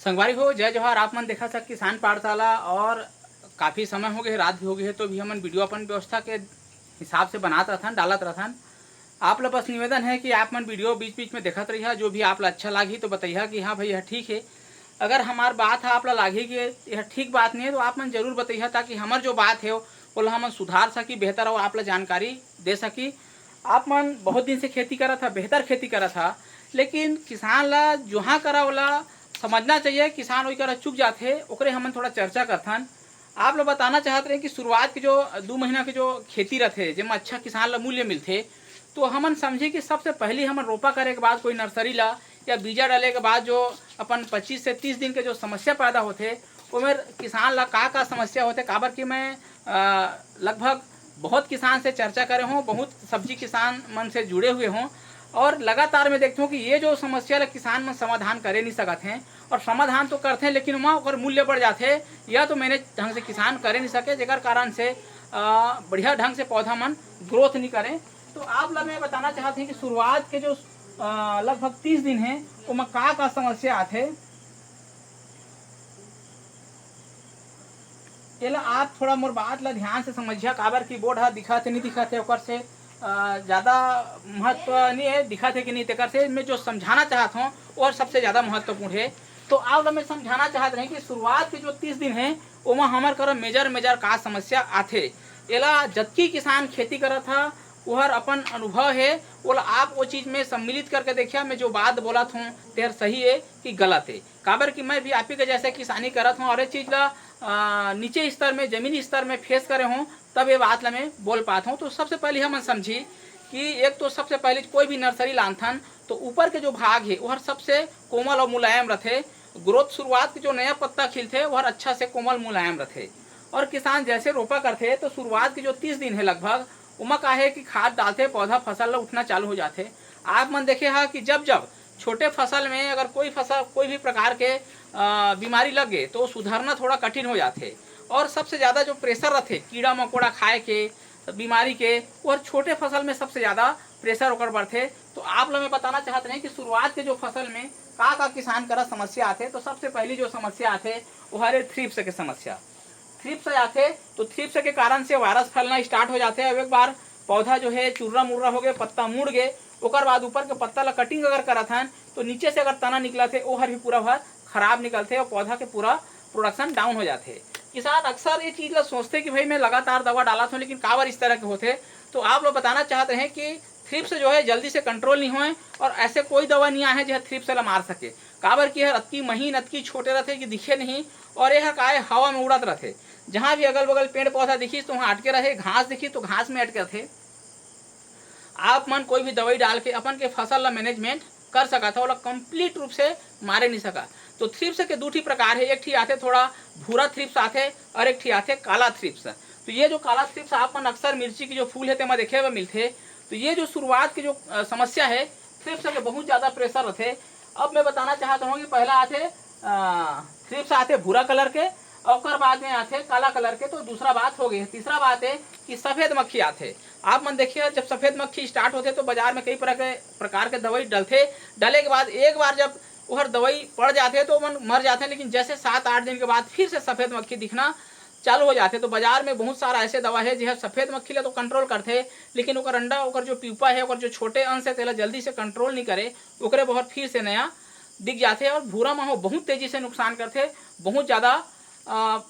संगवारी हो जय जोहार। आप मन देखा सक किसान पाठशाला और काफ़ी समय हो गए, रात भी हो गई है, तो भी हमन वीडियो अपन व्यवस्था के हिसाब से बनात रहथन, डालत रहथन। आप लोग बस निवेदन है कि आप मन वीडियो बीच बीच में देखत रहिए, जो भी आप ला अच्छा लागी तो बताइए कि हाँ भाई यह ठीक है। अगर हमार बात है आप ला लागी कि यह ठीक बात नहीं है तो आप मन जरूर बताइए, ताकि हमार जो बात है वो हमन सुधार सकी, बेहतर और आप ला जानकारी दे सकी। आप मन बहुत दिन से खेती करा था, बेहतर खेती करा था, लेकिन किसान ला जोहा करा वाला समझना चाहिए। किसान वही करा चुक जाते, ओकरे हमन थोड़ा चर्चा करथन। आप लोग बताना चाहते रहे कि शुरुआत के जो 2 महीना के जो खेती रहते जेमा अच्छा किसान ला मूल्य मिलते, तो हमन समझे कि सबसे पहले हमन रोपा करे के बाद कोई नर्सरी ला या बीजा डाले के बाद जो अपन 25 से 30 दिन के जो समस्या पैदा होते, उमें किसान ला का समस्या होते। काबर कि मैं लगभग बहुत किसान से चर्चा करे हूँ, बहुत सब्जी किसान मन से जुड़े हुए हों, और लगातार मैं देखता हूँ कि ये जो समस्या ला किसान मन समाधान करे नहीं सकत हैं, और समाधान तो करते हैं लेकिन वहाँ और मूल्य बढ़ जाते, या तो मैंने ढंग से किसान करे नहीं सके, जेकर कारण से बढ़िया ढंग से पौधा मन ग्रोथ नहीं करें। तो आप लोग मैं बताना चाहते हैं कि शुरुआत के जो लगभग 30 दिन है वो का समस्या आते, एला आप थोड़ा मोर बात ला ध्यान से समझिए। काबर की बोर्ड हा दिखा थे नहीं दिखा थे ओकर से ज़्यादा महत्व नहीं है, दिखा थे कि नहीं तेकर से मैं जो समझाना चाहता हूँ और सबसे ज़्यादा महत्वपूर्ण है। तो आप लोग मैं समझाना चाहते हैं कि शुरुआत के जो 30 दिन है ओमा हमार कर मेजर का समस्या आथे। एला जतकी किसान खेती करा था वह अपन अनुभव है, बोला आप वो चीज़ में सम्मिलित करके देखिए। मैं जो बात बोला हूँ तेर सही है कि गलत है। काबर कि मैं भी आप ही के जैसे किसानी करत हूँ और ये चीज़ ला नीचे स्तर में, जमीनी स्तर में फेस करे हूँ, तब ये बात ला मैं बोल पाता हूँ। तो सबसे पहले हम समझी कि एक तो सबसे पहले कोई भी नर्सरी लानथन तो ऊपर के जो भाग है वह सबसे कोमल और मुलायम रहते। ग्रोथ शुरुआत के जो नया पत्ता खिलते वह अच्छा से कोमल मुलायम रहते। और किसान जैसे रोपा करते तो शुरुआत के जो 30 दिन है लगभग उमा का है कि खाद डालते, पौधा फसल उठना चालू हो जाते। आप मन देखे हाँ कि जब जब छोटे फसल में अगर कोई भी प्रकार के बीमारी लगे तो सुधारना थोड़ा कठिन हो जाते, और सबसे ज़्यादा जो प्रेशर रहते कीड़ा मकोड़ा खाए के बीमारी के, और छोटे फसल में सबसे ज़्यादा प्रेशर होकर बढ़ते। तो आप लोग मैं बताना चाहते हैं कि शुरुआत के जो फसल में का किसान करा समस्या आते, तो सबसे पहली जो समस्या आते वो हरे थ्रिप्स के समस्या। थ्रिप्स आते तो थ्रिप्स के कारण से वायरस फैलना स्टार्ट हो जाते हैं। अब एक बार पौधा जो है चुर्रा मुर्रा हो गए, पत्ता मुड़ गए, ओकर बाद ऊपर के पत्ता ला कटिंग अगर करत हन तो नीचे से अगर तना निकला थे वो हर भी पूरा भर खराब निकलते और पौधा के पूरा प्रोडक्शन डाउन हो जाते। किसान अक्सर ये चीज़ ला सोचते कि भाई मैं लगातार दवा डाला हूँ, लेकिन काबर इस तरह के होते। तो आप लोग बताना चाहते हैं कि थ्रिप्स जो है जल्दी से कंट्रोल नहीं हुए, और ऐसे कोई दवा नहीं आए जो थ्रिप्स ला मार सके। काबर की अतकी महीन अतकी छोटे रहते कि दिखे नहीं, और यह काय हवा में उड़त रहते। जहाँ भी अगल बगल पेड़ पौधा दिखी तो वहाँ अटके रहे, घास दिखी तो घास में अटके थे। आप मन कोई भी दवाई डाल के अपन के फसल ला मैनेजमेंट कर सका था, कंप्लीट रूप से मारे नहीं सका। तो थ्रिप्स के 2 प्रकार है, एक ठी आते थोड़ा भूरा थ्रिप्स आते और एक ठी आते काला थ्रिप्स। तो ये जो काला थ्रिप्स आप मन अक्सर मिर्ची की जो फूल है मैं देखे हुए मिलते। तो ये जो शुरुआत की जो समस्या है थ्रिप्स के बहुत ज़्यादा प्रेशर रहते। अब मैं बताना चाहता हूँ कि पहला आते थ्रिप्स आते भूरा कलर के, और बाद में आते काला कलर के। तो दूसरा बात हो गई। तीसरा बात है कि सफ़ेद मक्खी आते। आप मन देखिए जब सफ़ेद मक्खी स्टार्ट होते तो बाजार में कई प्रकार के दवाई डलते, डले के बाद एक बार जब वह दवाई पड़ जाते तो मन मर जाते हैं, लेकिन जैसे 7-8 दिन के बाद फिर से सफ़ेद मक्खी दिखना चालू हो जाते। तो बाजार में बहुत सारा ऐसे दवा है जो सफ़ेद मक्खी ला तो कंट्रोल करते, लेकिन ओकर अंडा ओकर जो प्यूपा है ओकर जो छोटे अंश है तेला जल्दी से कंट्रोल नहीं करे, ओकरे बहुत फिर से नया दिख जाते। और भूरा माहो बहुत तेजी से नुकसान करते, बहुत ज़्यादा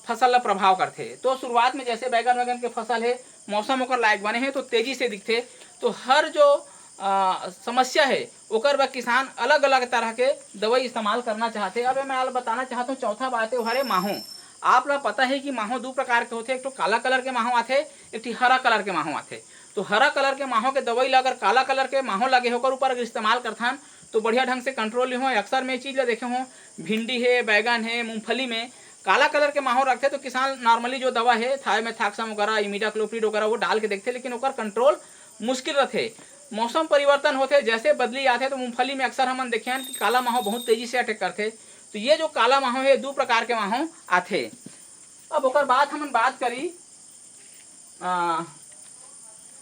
फसल ला प्रभाव करते। तो शुरुआत में जैसे बैगन वैगन के फसल है मौसम ओकर लायक बने हैं तो तेजी से दिखते। तो हर जो समस्या है ओकर बा किसान अलग अलग तरह के दवाई इस्तेमाल करना चाहते। अब मैं आप बताना चाहता हूँ चौथा बात है हरे माहो। आप लोग पता है कि माहो 2 प्रकार के होते, एक तो काला कलर के माहो आते, एक तो हरा कलर के माहो आते। तो हरा कलर के माहो के दवाई ला अगर काला कलर के माहो लगे होकर ऊपर अगर इस्तेमाल करथन तो बढ़िया ढंग से कंट्रोल नहीं हो। अक्सर मैं चीज़ ला देखे हूँ भिंडी है, बैगन है, मूंगफली में काला कलर के माहो रखते तो किसान नॉर्मली जो दवा है थायोमेथाक्सम वगैरह, इमिडाक्लोप्रिड वगैरह वो डाल के देखते, लेकिन ओकर कंट्रोल मुश्किल रहते। मौसम परिवर्तन होते, जैसे बदली आते तो मूंगफली में अक्सर हम देखे हैं कि काला माहो बहुत तेजी से अटैक करते। तो ये जो काला माहो है 2 प्रकार के माहो आते। अब ओकर बाद हम बात करी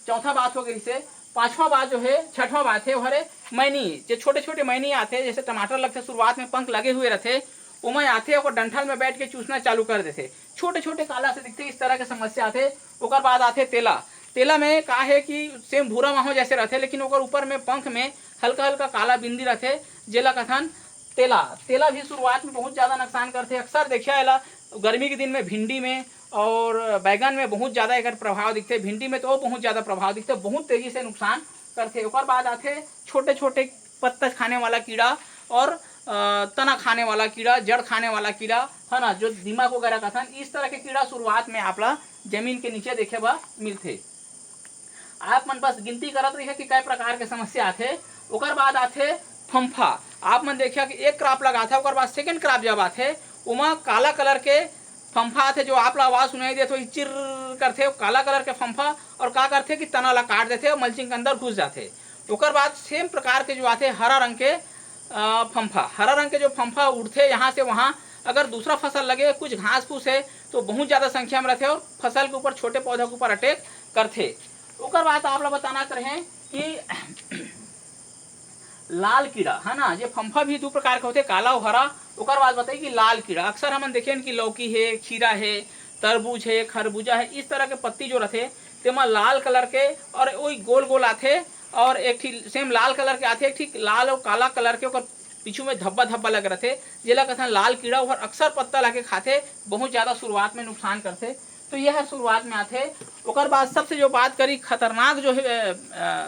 चौथा बात हो गई से। 5वां बात जो है, 6वां बात है हरे मैनी, जो छोटे छोटे मैनी आते जैसे टमाटर लगते शुरुआत में पंख लगे हुए रहते ओमा आथे और डंठल में बैठ के चूसना चालू कर देते, छोटे छोटे काला से दिखते, इस तरह के समस्या आथे। ओकर बाद आथे तेला। तेला में का है कि सेम भूरा माहो जैसे रहते, लेकिन ओकर ऊपर में पंख में हल्का हल्का काला बिंदी रहते, जेला कथन तेला। तेला भी शुरुआत में बहुत ज़्यादा नुकसान करते। अक्सर देखिए एला गर्मी के दिन में भिंडी में और बैगन में बहुत ज़्यादा एक प्रभाव दिखते, भिंडी में तो बहुत ज़्यादा प्रभाव दिखते, बहुत तेजी से नुकसान करते। ओकर बाद आते छोटे छोटे पत्ता खाने वाला कीड़ा और तना खाने वाला कीड़ा, जड़ खाने वाला कीड़ा है ना, जो दिमाग वगैरह का था, इस तरह के कीड़ा शुरुआत में आपला जमीन के नीचे देखे बा मिलते। आप मन बस गिनती करत रही है कि कई प्रकार के समस्या आते। ओकर बाद आते फम्फा। आप मन देखिए कि एक क्रॉप लगा था, ओकर बाद सेकंड क्रॉप जब आते उमा काला कलर के फम्फा आते, जो आप आवाज सुनाई देते हो चिर करते, काला कलर के फम्फा और का करते कि तना ला काट देते और मल्चिंग के अंदर घुस जाते। ओकर बाद सेम प्रकार के जो आते हरा रंग के फम्फा, हरा रंग के जो फम्फा उड़ते यहाँ से वहाँ, अगर दूसरा फसल लगे कुछ घास फूस है तो बहुत ज़्यादा संख्या में रहते और फसल के ऊपर, छोटे पौधों के ऊपर अटैक करते। ओकर बाद आप लोग बताना रहे कि लाल कीड़ा है ना, ये फम्फा भी दो प्रकार के होते, काला और हरा। ओकर बाद बताइए कि लाल कीड़ा अक्सर हम देखें कि लौकी है, खीरा है, तरबूज है, खरबूजा है, इस तरह के पत्ती जो रहते तेमा लाल कलर के और वही गोल गोल आते और एक ठीक सेम लाल कलर के आते, एक ठीक लाल और काला कलर के, ओकर पीछू में धब्बा धब्बा लग रहे थे, जेला कहते लाल कीड़ा। और अक्सर पत्ता लाके खाते, बहुत ज़्यादा शुरुआत में नुकसान करते। तो यह है शुरुआत में आते। ओकर बाद सबसे जो बात करी खतरनाक जो है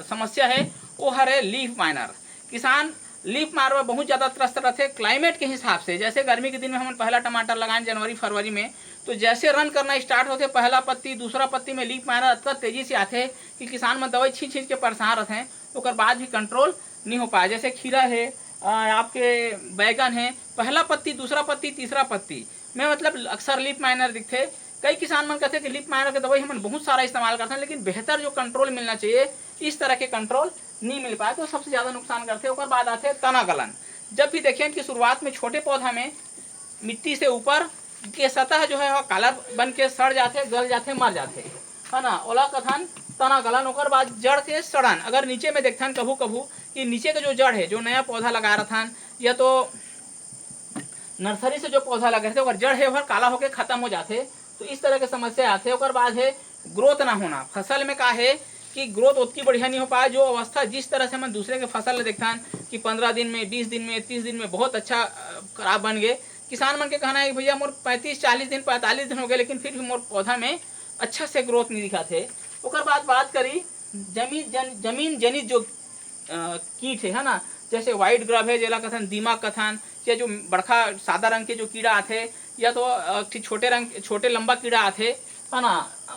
समस्या है वो है लीफ माइनर। किसान लीफ मार में बहुत ज़्यादा त्रस्त रहते क्लाइमेट के हिसाब से। जैसे गर्मी के दिन में हम पहला टमाटर लगाएं जनवरी फरवरी में, तो जैसे रन करना स्टार्ट होते पहला पत्ती दूसरा पत्ती में लीफ माइनर इतना तेजी से आते कि किसान में दवाई छींच छींच के परेशान रहते हैं, ओकर बाद भी कंट्रोल नहीं हो पाया। जैसे खीरा है, आपके बैगन है, पहला पत्ती दूसरा पत्ती तीसरा पत्ती में मतलब अक्सर लीफ माइनर दिखते। कई किसान मन कहते हैं कि लीफ माइनर की दवाई हम बहुत सारा इस्तेमाल करते हैं, लेकिन बेहतर जो कंट्रोल मिलना चाहिए इस तरह के कंट्रोल नहीं मिल पाए, तो सबसे ज़्यादा नुकसान करते हैं। ओकर बाद आते हैं तना गलन। जब भी देखें कि शुरुआत में छोटे पौधा में मिट्टी से ऊपर के सतह जो है वह काला बन के सड़ जाते, गल जाते, मर जाते है ना, ओला कथन तना गलन। ओकर बाद जड़ के सड़न। अगर नीचे में देखथन कभू कभू कि नीचे के जो जड़ है, जो नया पौधा लगा रहा था या तो नर्सरी से जो पौधा लगे थे और जड़ है वह काला होकर खत्म हो जाते, तो इस तरह के समस्या आते। ओकर बाद है ग्रोथ ना होना। फसल में का है कि ग्रोथ उतनी बढ़िया नहीं हो पाए, जो अवस्था जिस तरह से हम दूसरे के फसल देखता है कि 15 दिन में, 20 दिन में, 30 दिन में बहुत अच्छा क्रॉप बन गए। किसान मन के कहना है कि भैया मोर 35-40 दिन 45 दिन हो गए, लेकिन फिर भी मोर पौधा में अच्छा से ग्रोथ नहीं दिखा थे। ओकर बाद बात करी जमीन जनित जो कीट है ना, जैसे व्हाइट ग्रब है, जेला कथन दीमक कथन, या जो बड़का सादा रंग के जो कीड़ा आते, या तो छोटे लंबा कीड़ा आते है ना,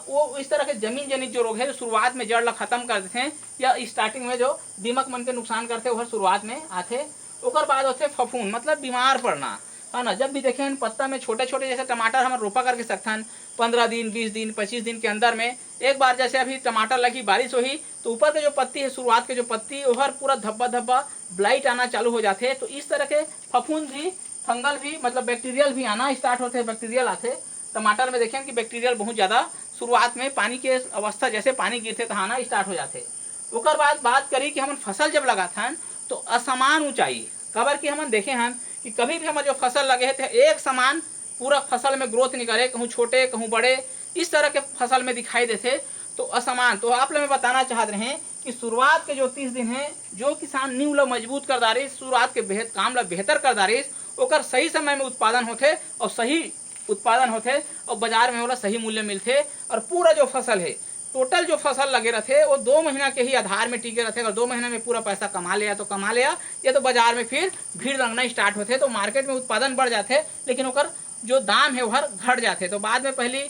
वो इस तरह के जमीन जनित जो रोग है जो शुरुआत में जड़ ला खत्म कर देते हैं, या स्टार्टिंग में जो दीमक मन के नुकसान करते हैं वह शुरुआत में आते। ओकर बाद होते फफूंद, मतलब बीमार पड़ना है ना। जब भी देखें पत्ता में छोटे छोटे जैसे टमाटर हम रोपा करके सकथन 15 दिन 20 दिन 25 दिन के अंदर में एक बार, जैसे अभी टमाटर लगी बारिश हुई तो ऊपर के जो पत्ती है, शुरुआत के जो पत्ती वह पूरा धब्बा धब्बा ब्लाइट आना चालू हो जाते हैं। तो इस तरह के फफूंद भी, फंगल भी, मतलब बैक्टीरियल भी आना स्टार्ट होते हैं, बैक्टीरियल आते। टमाटर में देखें कि बैक्टीरियल बहुत ज़्यादा शुरुआत में पानी के अवस्था जैसे पानी गिरते तो आना स्टार्ट हो जाते। ओकर बाद बात करी कि हम फसल जब लगाथन तो असमान ऊंचाई कबर की हम देखे हैं कि कभी भी हमारे जो फसल लगे हैं तो एक समान पूरा फसल में ग्रोथ नहीं करे, कहूँ छोटे कहूँ बड़े, इस तरह के फसल में दिखाई देते, तो असमान। तो आप लोग मैं बताना चाहते हैं कि शुरुआत के जो 30 दिन है, जो किसान नींव ला मजबूत कर दारी, शुरुआत के काम ला बेहतर कर दारी, ओकर सही समय में उत्पादन होते और सही उत्पादन होते और बाजार में वाला सही मूल्य मिलते। और पूरा जो फसल है, टोटल जो फसल लगे रहते वो 2 महीना के ही आधार में टिके रहते। अगर 2 महीना में पूरा पैसा कमा लिया तो कमा लिया, या तो बाजार में फिर भीड़ लगना स्टार्ट होते, तो मार्केट में उत्पादन बढ़ जाते, लेकिन ओकर जो दाम है वह घट जाते। तो बाद में पहली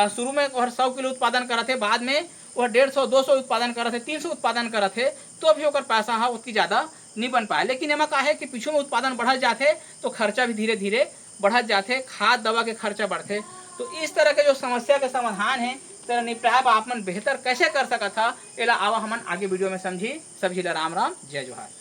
शुरू में वह 100 किलो उत्पादन करते, बाद में वह 150-200 उत्पादन करते, 300 उत्पादन करते, तो भी ओकर पैसा है उतनी ज़्यादा नहीं बन पाया। लेकिन एमा का है कि पीछू में उत्पादन बढ़त जाते तो खर्चा भी धीरे धीरे बढ़त जाते, खाद दवा के खर्चा बढ़ते। तो इस तरह के जो समस्या के समाधान है तेरा निपटारा आप मन बेहतर कैसे कर सका था, एला आवा हमन आगे वीडियो में समझी। सभी ला राम राम, जय जोहार।